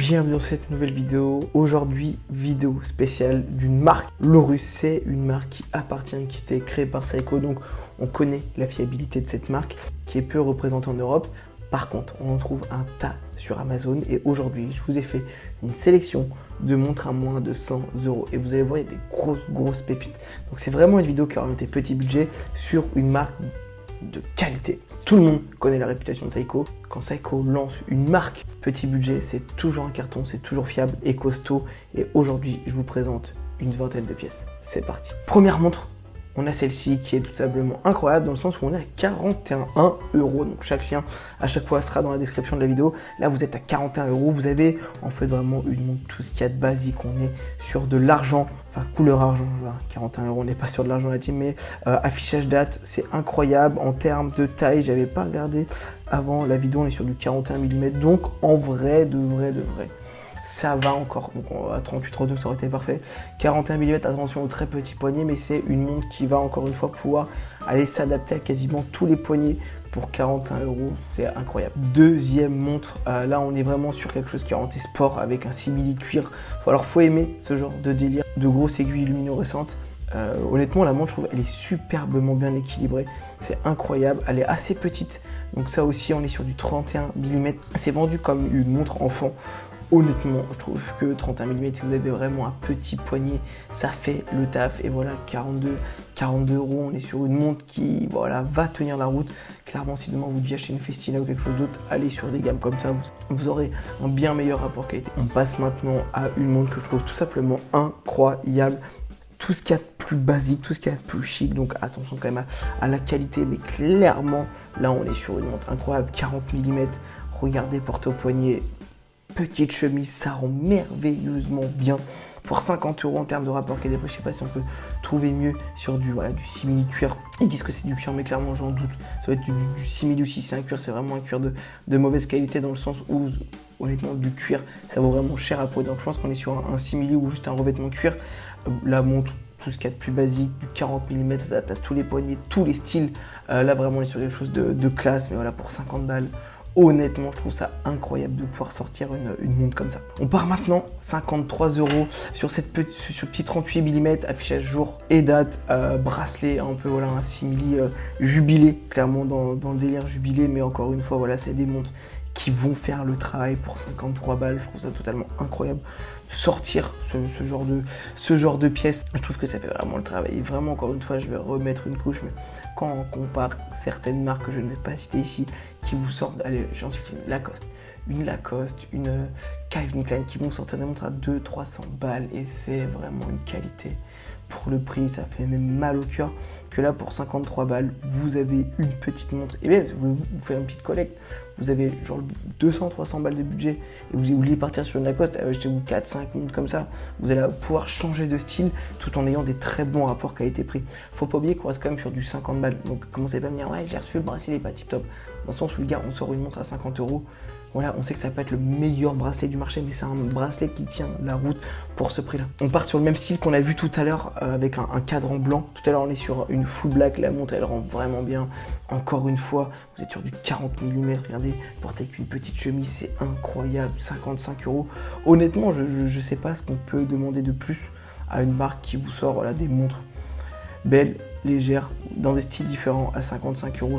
Bienvenue dans cette nouvelle vidéo. Aujourd'hui, vidéo spéciale d'une marque. Laurus, c'est une marque qui appartient, qui a été créée par Seiko. Donc, on connaît la fiabilité de cette marque qui est peu représentée en Europe. Par contre, on en trouve un tas sur Amazon. Et aujourd'hui, je vous ai fait une sélection de montres à moins de 100 €. Et vous allez voir, il y a des grosses pépites. Donc, c'est vraiment une vidéo qui a orienté petit budget sur une marque de qualité. Tout le monde connaît la réputation de Seiko. Quand Seiko lance une marque petit budget, c'est toujours un carton, c'est toujours fiable et costaud. Et aujourd'hui, je vous présente une vingtaine de pièces. C'est parti. Première montre, on a celle-ci qui est tout simplement incroyable dans le sens où on est à 41 €. Donc chaque lien à chaque fois sera dans la description de la vidéo. Là, vous êtes à 41 €. Vous avez en fait vraiment une montre, tout ce qu'il y a de basique. On est sur de l'argent, enfin couleur argent. Voilà, 41 €, on n'est pas sur de l'argent la team, mais affichage date, c'est incroyable. En termes de taille, j'avais pas regardé avant la vidéo, on est sur du 41 mm. Donc en vrai, de vrai, ça va encore. Donc à 38-32, ça aurait été parfait. 41 mm, attention au très petit poignet, mais c'est une montre qui va encore une fois pouvoir aller s'adapter à quasiment tous les poignets pour 41 €. C'est incroyable. Deuxième montre, là on est vraiment sur quelque chose qui est orienté sport avec un simili cuir. Alors faut aimer ce genre de délire, de grosses aiguilles luminescentes. Honnêtement, la montre, je trouve, elle est superbement bien équilibrée. C'est incroyable. Elle est assez petite. Donc ça aussi, on est sur du 31 mm. C'est vendu comme une montre enfant. Honnêtement, je trouve que 31 mm, si vous avez vraiment un petit poignet, ça fait le taf. Et voilà, 42 €, on est sur une montre qui voilà, va tenir la route. Clairement, si demain vous deviez acheter une Festina ou quelque chose d'autre, allez sur des gammes comme ça, vous aurez un bien meilleur rapport qualité. On passe maintenant à une montre que je trouve tout simplement incroyable. Tout ce qu'il y a de plus basique, tout ce qu'il y a de plus chic, donc attention quand même à la qualité, mais clairement, là on est sur une montre incroyable, 40 mm, regardez, portée au poignet, petite chemise, ça rend merveilleusement bien. Pour 50 € en termes de rapport qualité-prix, je sais pas si on peut trouver mieux sur du simili cuir. Ils disent que c'est du cuir, mais clairement j'en doute. Ça va être du simili aussi, c'est un cuir, c'est vraiment un cuir de mauvaise qualité dans le sens où honnêtement du cuir, ça vaut vraiment cher à produire. Donc je pense qu'on est sur un simili ou juste un revêtement cuir. La montre, tout ce qu'il y a de plus basique, du 40 mm, ça adapte à tous les poignets, tous les styles. Là vraiment on est sur quelque chose de classe, mais voilà, pour 50 balles. Honnêtement, je trouve ça incroyable de pouvoir sortir une montre comme ça. On part maintenant, 53 € sur ce petit 38 mm, affichage jour et date, bracelet, un peu voilà, un simili jubilé, clairement dans le délire jubilé, mais encore une fois, voilà, c'est des montres qui vont faire le travail pour 53 balles. Je trouve ça totalement incroyable de sortir ce genre de pièces. Je trouve que ça fait vraiment le travail. Et vraiment, encore une fois, je vais remettre une couche, mais quand on compare certaines marques que je ne vais pas citer ici, qui vous sortent, allez, j'en cite une Lacoste, une Calvin Klein, qui vont sortir des montres à 200-300 balles, et c'est vraiment une qualité. Pour le prix, ça fait même mal au cœur que là, pour 53 balles, vous avez une petite montre. Et bien, vous faites une petite collecte. Vous avez genre 200-300 balles de budget et vous voulez partir sur une Lacoste, achetez-vous 4-5 montres comme ça. Vous allez pouvoir changer de style tout en ayant des très bons rapports qualité-prix. Faut pas oublier qu'on reste quand même sur du 50 balles. Donc commencez pas à me dire, ouais, j'ai reçu le bracelet, il est pas tip top. Dans le sens où, les gars, on sort une montre à 50 €. Voilà, on sait que ça va pas être le meilleur bracelet du marché, mais c'est un bracelet qui tient la route pour ce prix-là. On part sur le même style qu'on a vu tout à l'heure avec un cadran blanc. Tout à l'heure, on est sur une full black. La montre, elle rend vraiment bien. Encore une fois, vous êtes sur du 40 mm. Regardez, portez avec une petite chemise, c'est incroyable. 55 €. Honnêtement, je sais pas ce qu'on peut demander de plus à une marque qui vous sort voilà, des montres belles, légères, dans des styles différents à 55 €.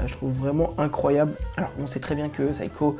Je trouve vraiment incroyable. Alors on sait très bien que Seiko,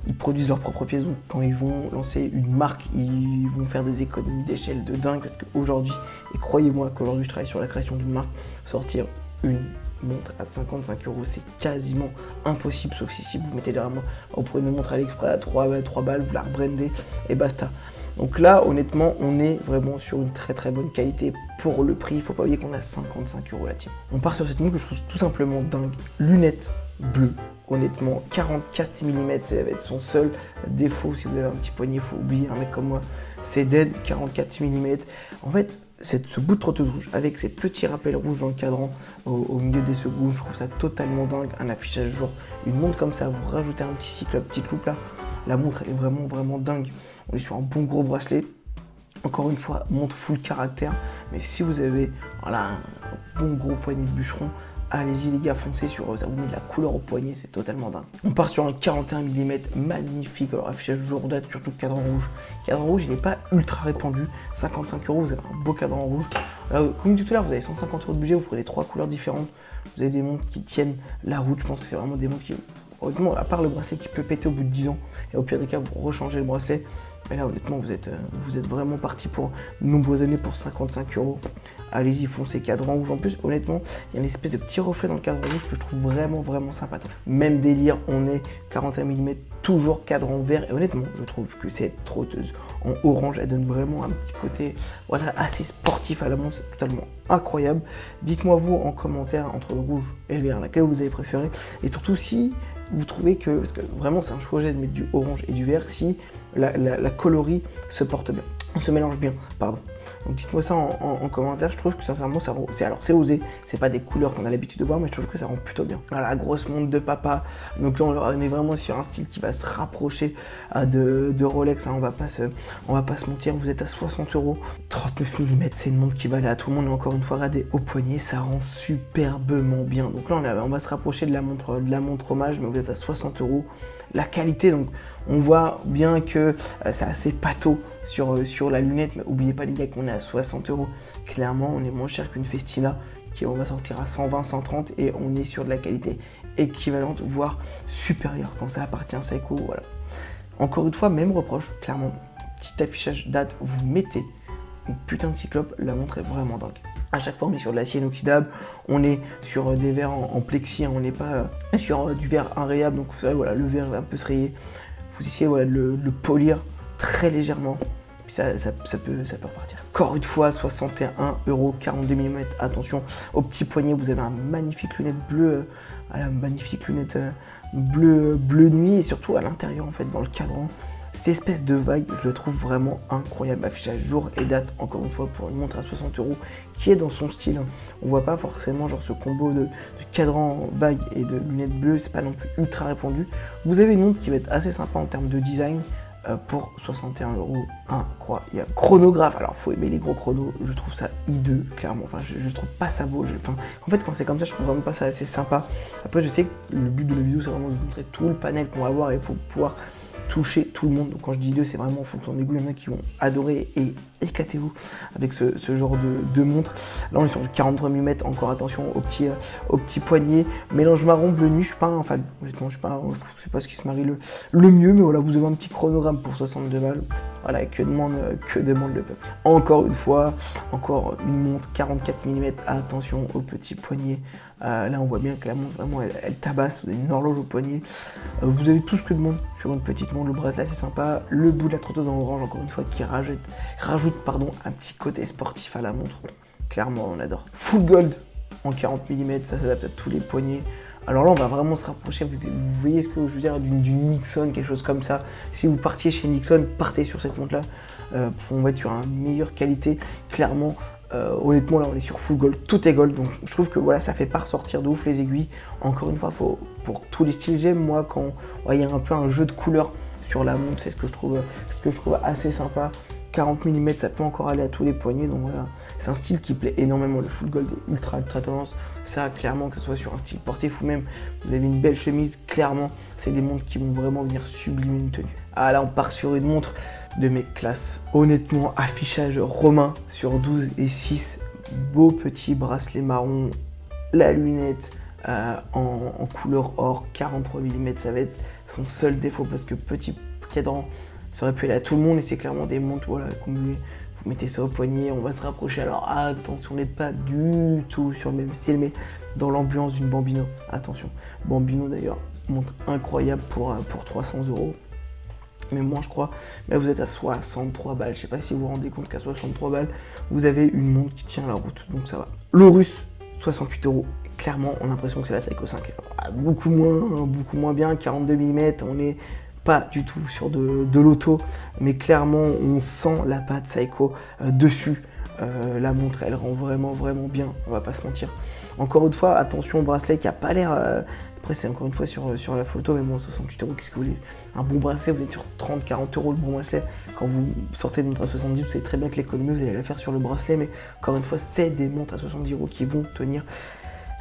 ils produisent leurs propres pièces, donc quand ils vont lancer une marque, ils vont faire des économies d'échelle de dingue, parce qu'aujourd'hui, et croyez-moi qu'aujourd'hui je travaille sur la création d'une marque, sortir une montre à 55 €, c'est quasiment impossible, sauf si vous mettez vraiment, vous prenez une montre à l'Express à 3 balles, vous la rebrandez et basta. Donc là, honnêtement, on est vraiment sur une très bonne qualité pour le prix. Il ne faut pas oublier qu'on a 55 € la team. On part sur cette montre que je trouve tout simplement dingue. Lunettes bleues, honnêtement, 44 mm, ça va être son seul défaut. Si vous avez un petit poignet, il faut oublier, un mec comme moi, c'est dead, 44 mm. En fait, ce bout de trotteuse rouge avec ces petits rappels rouges dans le cadran au milieu des secondes, je trouve ça totalement dingue. Un affichage jour, une montre comme ça, vous rajoutez un petit cycle, une petite loupe là, la montre est vraiment dingue. On est sur un bon gros bracelet. Encore une fois, montre full caractère. Mais si vous avez voilà, un bon gros poignet de bûcheron, allez-y les gars, foncez sur, ça vous met de la couleur au poignet, c'est totalement dingue. On part sur un 41 mm magnifique, alors affichage jour date, surtout cadran rouge. Cadran rouge, il n'est pas ultra répandu, 55 €, vous avez un beau cadran rouge. Alors, comme dit tout à l'heure, vous avez 150 € de budget, vous prenez 3 couleurs différentes, vous avez des montres qui tiennent la route, je pense que c'est vraiment des montres qui, honnêtement, à part le bracelet qui peut péter au bout de 10 ans, et au pire des cas, vous rechangez le bracelet. Mais là, honnêtement, vous êtes vraiment parti pour de nombreuses années pour 55 €. Allez-y, foncez cadran rouge. En plus, honnêtement, il y a une espèce de petit reflet dans le cadran rouge que je trouve vraiment sympathique. Même délire, on est 41 mm, toujours cadran vert. Et honnêtement, je trouve que cette trotteuse en orange, elle donne vraiment un petit côté voilà, assez sportif à la montre. C'est totalement incroyable. Dites-moi vous en commentaire entre le rouge et le vert, laquelle vous avez préféré. Et surtout si vous trouvez que, parce que vraiment c'est un choix de mettre du orange et du vert, si la coloris se porte bien, on se mélange bien, pardon. Donc dites-moi ça en commentaire, je trouve que sincèrement, c'est osé, c'est pas des couleurs qu'on a l'habitude de voir, mais je trouve que ça rend plutôt bien. Voilà, grosse montre de papa, donc là on est vraiment sur un style qui va se rapprocher de Rolex, hein. on va pas se mentir, vous êtes à 60 €, 39 mm, c'est une montre qui va aller à tout le monde, et encore une fois, regardez, au poignet, ça rend superbement bien. Donc là on va se rapprocher de la montre hommage, mais vous êtes à 60 €. La qualité, donc on voit bien que c'est assez pâteau sur la lunette, mais n'oubliez pas les gars qu'on est à 60 €. Clairement, on est moins cher qu'une Festina qui on va sortir à 120, 130 et on est sur de la qualité équivalente, voire supérieure quand ça appartient à Seiko. Voilà. Encore une fois, même reproche, clairement, petit affichage date, vous mettez une putain de cyclope, la montre est vraiment dingue. À chaque fois, on est sur de l'acier inoxydable, on est sur des verres en plexi, hein, on n'est pas sur du verre inrayable, donc vous savez, voilà, le verre va un peu se rayer. Vous essayez voilà, de le polir très légèrement, puis ça peut repartir. Encore une fois, 61 €, 42 mm. Attention au petit poignet, vous avez un magnifique lunette bleue, bleu nuit, et surtout à l'intérieur, en fait, dans le cadran. Cette espèce de vague, je le trouve vraiment incroyable. Affichage jour et date, encore une fois, pour une montre à 60 € qui est dans son style. On voit pas forcément genre ce combo de cadran vague et de lunettes bleues, c'est pas non plus ultra répandu. Vous avez une montre qui va être assez sympa en termes de design pour 61 €, incroyable. Chronographe, alors faut aimer les gros chronos, je trouve ça hideux, clairement. Enfin, je trouve pas ça beau. En fait, quand c'est comme ça, je trouve vraiment pas ça assez sympa. Après, je sais que le but de la vidéo, c'est vraiment de vous montrer tout le panel qu'on va avoir et il faut pouvoir toucher tout le monde. Donc quand je dis deux, c'est vraiment en fonction des goûts. Il y en a qui vont adorer et éclatez-vous avec ce genre de montre. Là on est sur du 43 mm, encore attention au petit poignet. Mélange marron bleu nuit, je suis pas un fan. Honnêtement, je trouve que c'est pas ce qui se marie le mieux, mais voilà, vous avez un petit chronogramme pour 62 balles. Voilà, que demande le peuple. Encore une fois, encore une montre 44 mm, attention au petit poignet. Là on voit bien que la montre vraiment elle tabasse, vous avez une horloge au poignet. Vous avez tout ce que demande sur une petite montre. Le bracelet c'est sympa, le bout de la trotteuse en orange encore une fois qui rajoute un petit côté sportif à la montre. Clairement on adore. Full gold en 40 mm, ça s'adapte à tous les poignets. Alors là on va vraiment se rapprocher, vous voyez ce que je veux dire, d'une Nixon, quelque chose comme ça. Si vous partiez chez Nixon, partez sur cette montre là, on va être sur une meilleure qualité, clairement. Honnêtement là on est sur full gold, tout est gold, donc je trouve que voilà, ça fait pas ressortir de ouf les aiguilles. Encore une fois, pour tous les styles, j'aime moi quand il y a un peu un jeu de couleurs sur la montre, c'est ce que je trouve assez sympa. 40 mm, ça peut encore aller à tous les poignets, donc voilà, c'est un style qui plaît énormément. Le full gold est ultra tendance, ça clairement, que ce soit sur un style sportif ou même vous avez une belle chemise, clairement c'est des montres qui vont vraiment venir sublimer une tenue. Ah là on part sur une montre de mes classes, honnêtement, affichage romain sur 12 et 6, beau petit bracelet marron, la lunette en couleur or, 43 mm, ça va être son seul défaut parce que petit cadran, ça aurait pu aller à tout le monde et c'est clairement des montres, voilà, vous mettez ça au poignet, on va se rapprocher. Alors attention, on n'est pas du tout sur le même style, mais dans l'ambiance d'une Bambino, attention. Bambino d'ailleurs, montre incroyable pour 300 €. Mais moi je crois, là vous êtes à 63 balles, je sais pas si vous vous rendez compte qu'à 63 balles, vous avez une montre qui tient la route, donc ça va. L'Aurus, 68 €, clairement on a l'impression que c'est la Seiko 5, beaucoup moins bien, 42 mm, on n'est pas du tout sur de l'auto, mais clairement on sent la patte Seiko dessus. La montre elle rend vraiment bien, on va pas se mentir. Encore une fois, attention au bracelet qui a pas l'air... Après c'est encore une fois sur la photo, mais moi 68 €, qu'est-ce que vous voulez? Un bon bracelet, vous êtes sur 30-40 € le bon bracelet. Quand vous sortez de montre à 70, vous savez très bien que l'économie vous allez la faire sur le bracelet, mais encore une fois c'est des montres à 70 € qui vont tenir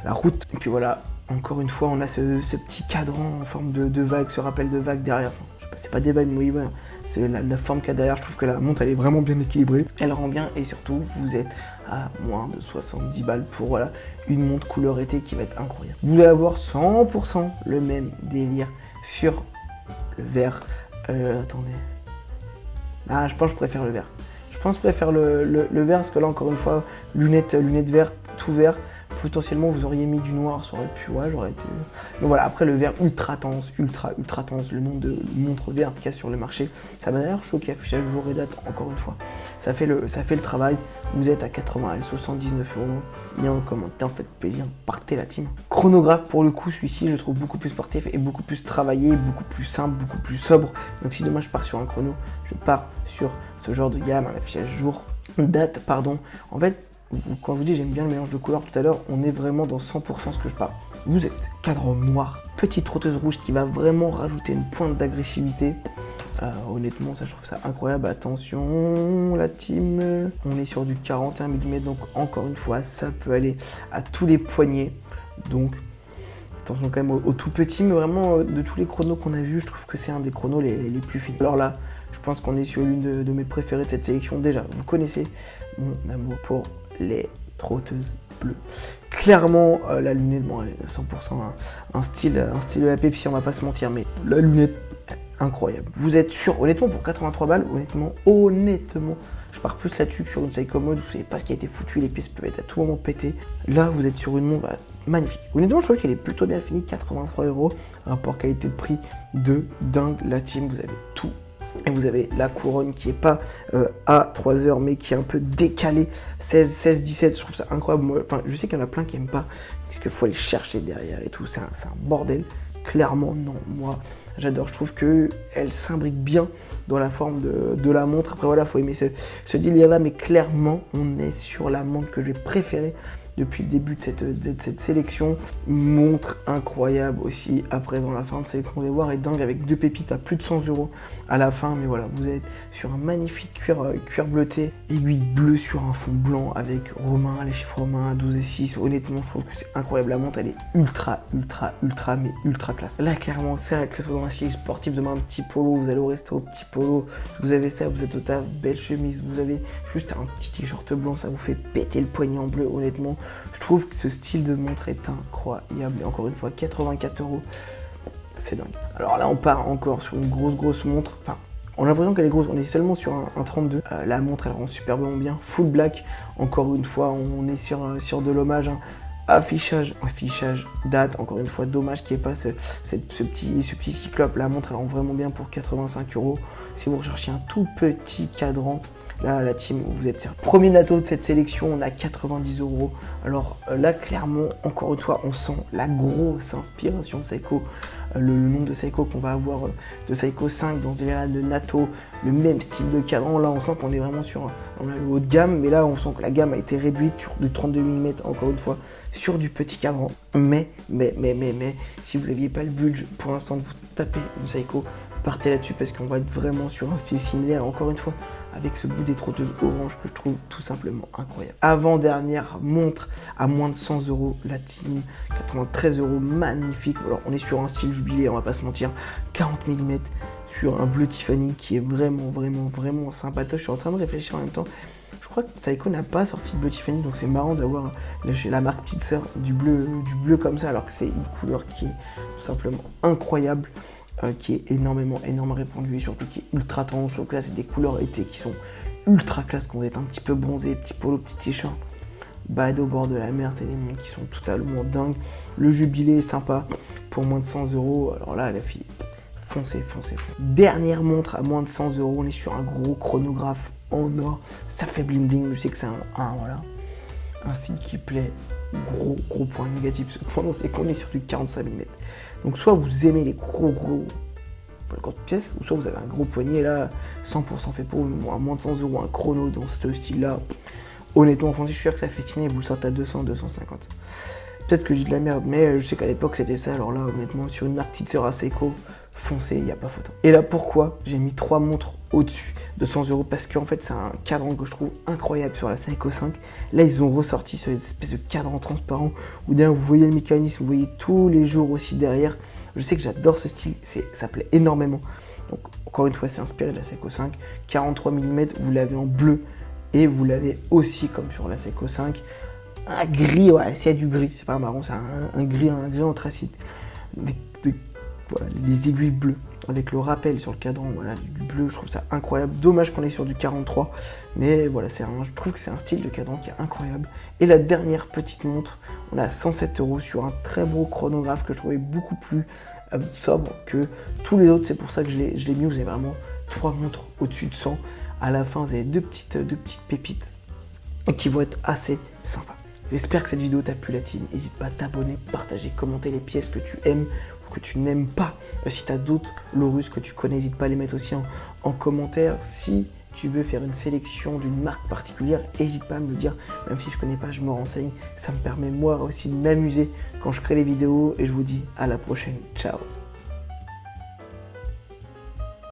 la route. Et puis voilà, encore une fois, on a ce petit cadran en forme de vague, ce rappel de vague derrière. Enfin, je sais pas, c'est pas des vagues, mais ouais, c'est la forme qu'il y a derrière. Je trouve que la montre, elle est vraiment bien équilibrée. Elle rend bien et surtout, vous êtes à moins de 70 balles pour voilà, une montre couleur été qui va être incroyable. Vous allez avoir 100% le même délire sur le vert. Attendez. Ah, je pense que je préfère le vert. Je pense que je préfère le vert parce que là, encore une fois, lunettes vertes, tout vert. Potentiellement, vous auriez mis du noir, ça aurait pu, ouais, j'aurais été... Donc voilà, après le vert ultra tense, ultra tense, le nombre de montres vertes qu'il y a sur le marché, ça m'a d'ailleurs choqué, affichage jour et date, encore une fois. Ça fait le travail, vous êtes à 80 et 79 €. Bien en commentaire, faites plaisir, partez la team. Chronographe, pour le coup, celui-ci, je trouve beaucoup plus sportif et beaucoup plus travaillé, beaucoup plus simple, beaucoup plus sobre. Donc si demain je pars sur un chrono, je pars sur ce genre de gamme, un affichage jour, date, pardon. En fait, quand je vous dis j'aime bien le mélange de couleurs tout à l'heure, on est vraiment dans 100% ce que je parle. Vous êtes cadran noir, petite trotteuse rouge qui va vraiment rajouter une pointe d'agressivité. Honnêtement, ça je trouve ça incroyable. Attention, la team, on est sur du 41 mm, donc encore une fois, ça peut aller à tous les poignets. Donc attention quand même au tout petit, mais vraiment de tous les chronos qu'on a vus, je trouve que c'est un des chronos les plus finis. Alors là, je pense qu'on est sur l'une de mes préférées de cette sélection. Déjà, vous connaissez mon amour pour les trotteuses bleues. Clairement, la lunette, bon, elle est 100% un style de la Pepsi, on va pas se mentir, mais la lunette, incroyable. Vous êtes sûr, honnêtement, pour 83 balles, honnêtement, je pars plus là-dessus que sur une Seiko Mode, vous savez pas ce qui a été foutu, les pièces peuvent être à tout moment pétées. Là, vous êtes sur une montre magnifique. Honnêtement, je trouve qu'elle est plutôt bien finie, 83 €, rapport qualité de prix de dingue. La team, vous avez tout. Et vous avez la couronne qui est pas à 3 heures, mais qui est un peu décalée, 16, 17, je trouve ça incroyable. Moi, enfin, je sais qu'il y en a plein qui aiment pas, parce qu'il faut aller chercher derrière et tout, c'est un bordel. Clairement, non, moi, j'adore, je trouve qu'elle s'imbrique bien dans la forme de la montre. Après, voilà, il faut aimer ce délire-là, mais clairement, on est sur la montre que j'ai préférée depuis le début de cette sélection. Montre incroyable aussi à présent. La fin de sélection, vous allez voir, est dingue avec deux pépites à plus de 100 € à la fin. Mais voilà, vous êtes sur un magnifique cuir bleuté, aiguille bleue sur un fond blanc avec romain, les chiffres romains 12 et 6. Honnêtement, je trouve que c'est incroyable. La montre, elle est ultra mais ultra classe. Là, clairement, c'est que ce soit dans un style sportif, demain un petit polo, vous allez au resto, petit polo, vous avez ça, vous êtes au taf, belle chemise, vous avez juste un petit t-shirt blanc, ça vous fait péter le poignet en bleu, honnêtement. Je trouve que ce style de montre est incroyable. Et encore une fois, 84 €, c'est dingue. Alors là, on part encore sur une grosse montre. Enfin, on a l'impression qu'elle est grosse. On est seulement sur un 32. La montre, elle rend superbement bien. Full black. Encore une fois, on est sur de l'hommage. Hein. Affichage, date. Encore une fois, dommage qu'il n'y ait pas ce petit cyclope. La montre, elle rend vraiment bien pour 85 €. Si vous recherchez un tout petit cadran, là, la team, vous êtes sur premier NATO de cette sélection, on a 90 €. Alors là, clairement, encore une fois, on sent la grosse inspiration Seiko. Le nombre de Seiko qu'on va avoir, de Seiko 5 dans ce délire-là de NATO, le même style de cadran. Là, on sent qu'on est vraiment on a le haut de gamme, mais là, on sent que la gamme a été réduite sur du 32 mm, encore une fois, sur du petit cadran. Mais, si vous n'aviez pas le budget, pour l'instant, vous tapez une Seiko, partez là-dessus parce qu'on va être vraiment sur un style similaire, encore une fois, avec ce bout des trotteuses orange que je trouve tout simplement incroyable. Avant-dernière montre à moins de 100 €, la team, 93 €, magnifique. Alors on est sur un style jubilé, on va pas se mentir, 40 mm sur un bleu Tiffany qui est vraiment sympatoche. Je suis en train de réfléchir en même temps. Je crois que Seiko n'a pas sorti de bleu Tiffany, donc c'est marrant d'avoir chez la marque petite sœur du bleu comme ça, alors que c'est une couleur qui est tout simplement incroyable. Qui est énormément répandue et surtout qui est ultra tendance. Donc là, c'est des couleurs été qui sont ultra classe, quand vous êtes un petit peu bronzé, petit polo, petit t-shirt, bad au bord de la mer, c'est des montres qui sont totalement dingues. Le jubilé est sympa pour moins de 100 €. Alors là, la fille, foncez. Dernière montre à moins de 100 €, on est sur un gros chronographe en or. Ça fait bling bling, je sais que c'est un style qui plaît. Gros point négatif, cependant, c'est qu'on est sur du 45 mm. Donc soit vous aimez les gros pièces, ou soit vous avez un gros poignet, là, 100% fait pour vous, à moins de 100 € un chrono dans ce style-là. Honnêtement, je suis sûr que ça fait stylé, vous le sortez à 200, 250. Peut-être que j'ai de la merde, mais je sais qu'à l'époque c'était ça. Alors là, honnêtement, sur une marque petite sœur à Seiko, foncez, il n'y a pas photo. Et là, pourquoi j'ai mis 3 montres au-dessus de 100 €? Parce qu'en fait, c'est un cadran que je trouve incroyable sur la Seiko 5. Là, ils ont ressorti cette espèce de cadran transparent où derrière, vous voyez le mécanisme, vous voyez tous les jours aussi derrière. Je sais que j'adore ce style, ça plaît énormément. Donc, encore une fois, c'est inspiré de la Seiko 5. 43 mm, vous l'avez en bleu et vous l'avez aussi, comme sur la Seiko 5, un gris. Ouais, s'il y a du gris, c'est pas un marron, c'est un gris anthracite. Voilà, les aiguilles bleues avec le rappel sur le cadran, voilà, du bleu, je trouve ça incroyable. Dommage qu'on est sur du 43, mais voilà, je trouve que c'est un style de cadran qui est incroyable. Et la dernière petite montre, on a 107 € sur un très beau chronographe que je trouvais beaucoup plus sobre que tous les autres. C'est pour ça que je l'ai mis. Vous avez vraiment 3 montres au-dessus de 100. À la fin, vous avez deux petites pépites qui vont être assez sympas. J'espère que cette vidéo t'a plu, la team. N'hésite pas à t'abonner, partager, commenter les pièces que tu aimes ou que tu n'aimes pas. Si tu as d'autres Lorus que tu connais, n'hésite pas à les mettre aussi en commentaire. Si tu veux faire une sélection d'une marque particulière, n'hésite pas à me le dire. Même si je ne connais pas, je me renseigne. Ça me permet moi aussi de m'amuser quand je crée les vidéos. Et je vous dis à la prochaine. Ciao.